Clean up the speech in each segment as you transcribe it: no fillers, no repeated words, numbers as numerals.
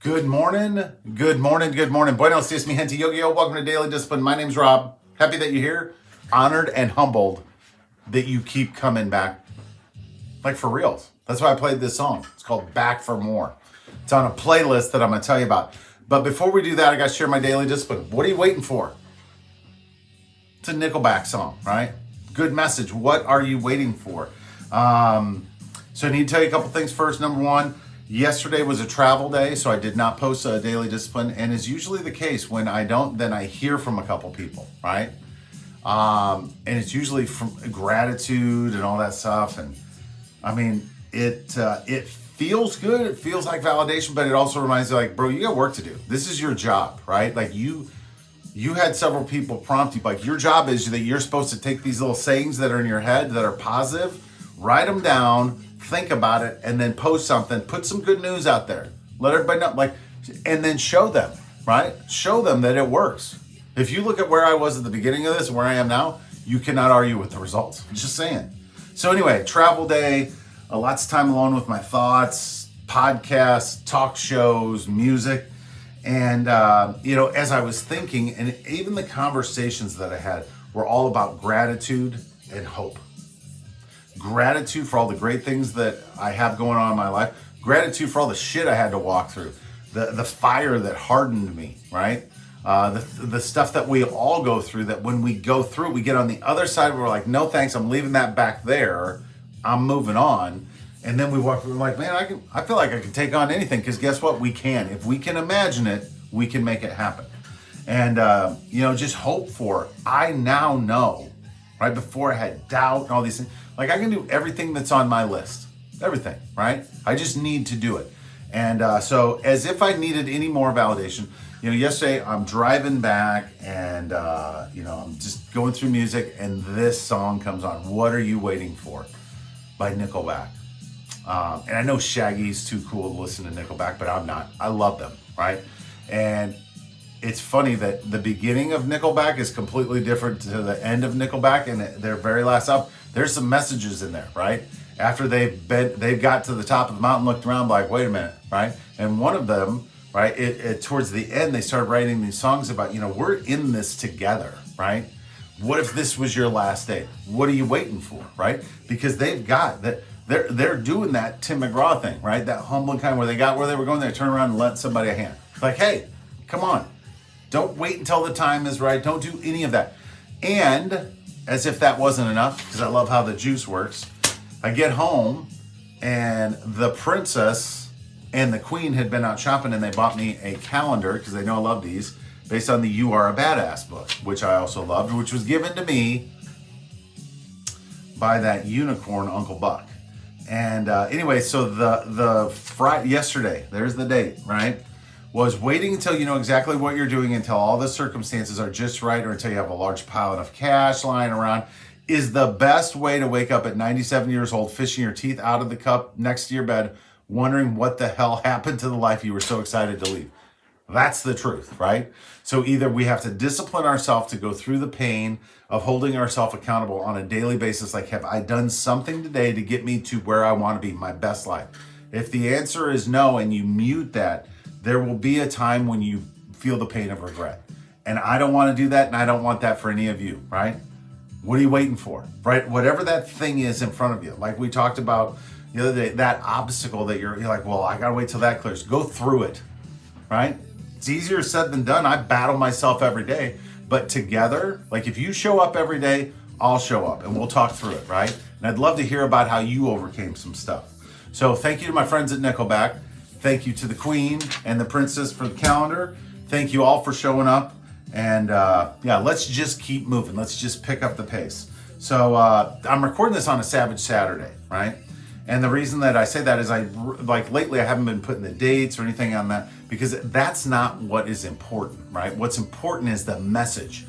Good morning, good morning, good morning. Buenos dias, mi gente. Yo. Welcome to Daily Discipline. My name's Rob. Happy that you're here. Honored and humbled that you keep coming back. Like for reals. That's why I played this song. It's called Back for More. It's on a playlist that I'm going to tell you about. But before we do that, I got to share my Daily Discipline. What are you waiting for? It's a Nickelback song, right? Good message. What are you waiting for? So I need to tell you a couple things first. Number one, yesterday was a travel day, so I did not post a Daily Discipline. And as usually the case, when I don't, then I hear from a couple people, right? And it's usually from gratitude and all that stuff. And I mean, it feels good. It feels like validation, but it also reminds you, like, bro, you got work to do. This is your job, right? Like you had several people prompt you, like your job is that you're supposed to take these little sayings that are in your head that are positive, write them down, think about it, and then post something, put some good news out there. Let everybody know, like, and then show them, right? Show them that it works. If you look at where I was at the beginning of this and where I am now, you cannot argue with the results. I'm just saying. So anyway, travel day, lots of time alone with my thoughts, podcasts, talk shows, music. And, as I was thinking, and even the conversations that I had were all about gratitude and hope. Gratitude for all the great things that I have going on in my life. Gratitude for all the shit I had to walk through. The fire that hardened me, right? The stuff that we all go through, that when we go through, we get on the other side, we're like, no thanks, I'm leaving that back there. I'm moving on. And then we walk through, like, man, I feel like I can take on anything, because guess what? We can. If we can imagine it, we can make it happen. And, just hope for it. I now know, right? Before I had doubt and all these things, like I can do everything that's on my list. Everything, right? I just need to do it. And so as if I needed any more validation, yesterday I'm driving back and, I'm just going through music and this song comes on. What Are You Waiting For? By Nickelback. And I know Shaggy's too cool to listen to Nickelback, but I'm not. I love them, right? And it's funny that the beginning of Nickelback is completely different to the end of Nickelback, and their very last album, there's some messages in there, right? After they've got to the top of the mountain, looked around, like, wait a minute, right? And one of them, right, it towards the end, they started writing these songs about, we're in this together, right? What if this was your last day? What are you waiting for, right? Because they've got that. They're doing that Tim McGraw thing, right? That humbling kind where they got where they were going, they turn around and let somebody a hand. Like, hey, come on. Don't wait until the time is right. Don't do any of that. And as if that wasn't enough, because I love how the juice works, I get home and the princess and the queen had been out shopping and they bought me a calendar, because they know I love these, based on the You Are a Badass book, which I also loved, which was given to me by that unicorn, Uncle Buck. And anyway, so the Friday, yesterday, there's the date, right? Was waiting until you know exactly what you're doing, until all the circumstances are just right, or until you have a large pile of cash lying around, is the best way to wake up at 97 years old, fishing your teeth out of the cup next to your bed, wondering what the hell happened to the life you were so excited to leave. That's the truth, right? So either we have to discipline ourselves to go through the pain of holding ourselves accountable on a daily basis, like, have I done something today to get me to where I want to be, my best life? If the answer is no, and you mute that, there will be a time when you feel the pain of regret. And I don't want to do that, and I don't want that for any of you, right? What are you waiting for, right? Whatever that thing is in front of you, like we talked about the other day, that obstacle that you're like, well, I got to wait till that clears. Go through it, right? It's easier said than done. I battle myself every day, but together, like if you show up every day, I'll show up and we'll talk through it, right? And I'd love to hear about how you overcame some stuff. So thank you to my friends at Nickelback. Thank you to the Queen and the Princess for the calendar. Thank you all for showing up. And let's just keep moving. Let's just pick up the pace. So I'm recording this on a Savage Saturday, right? And the reason that I say that is lately I haven't been putting the dates or anything on that, because that's not what is important, right? What's important is the message.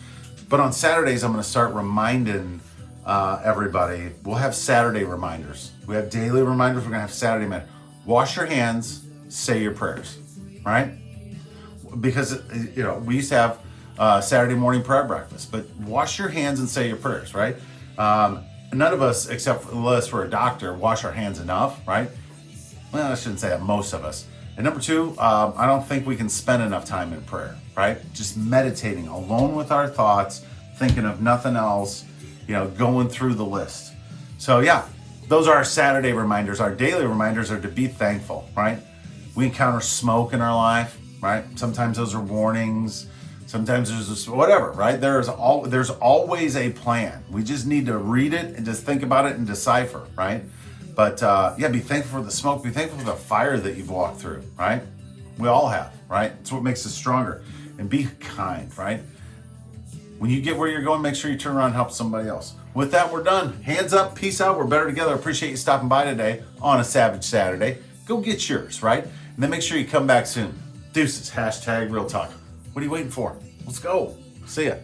But on Saturdays, I'm going to start reminding everybody. We'll have Saturday reminders. We have daily reminders. We're going to have Saturday reminders. Wash your hands, say your prayers, right? Because, we used to have Saturday morning prayer breakfast, but wash your hands and say your prayers, right? None of us, except unless we're a doctor, wash our hands enough, right? Well, I shouldn't say that, most of us. And number two, I don't think we can spend enough time in prayer, right? Just meditating alone with our thoughts, thinking of nothing else, going through the list. So yeah, those are our Saturday reminders. Our daily reminders are to be thankful, right? We encounter smoke in our life, right? Sometimes those are warnings. Sometimes there's this, whatever, right? There's always a plan. We just need to read it and just think about it and decipher, right? But be thankful for the smoke. Be thankful for the fire that you've walked through, right? We all have, right? It's what makes us stronger. And be kind, right? When you get where you're going, make sure you turn around and help somebody else. With that, we're done. Hands up, peace out. We're better together. Appreciate you stopping by today on a Savage Saturday. Go get yours, right? And then make sure you come back soon. Deuces, #RealTalk. What are you waiting for? Let's go. See ya.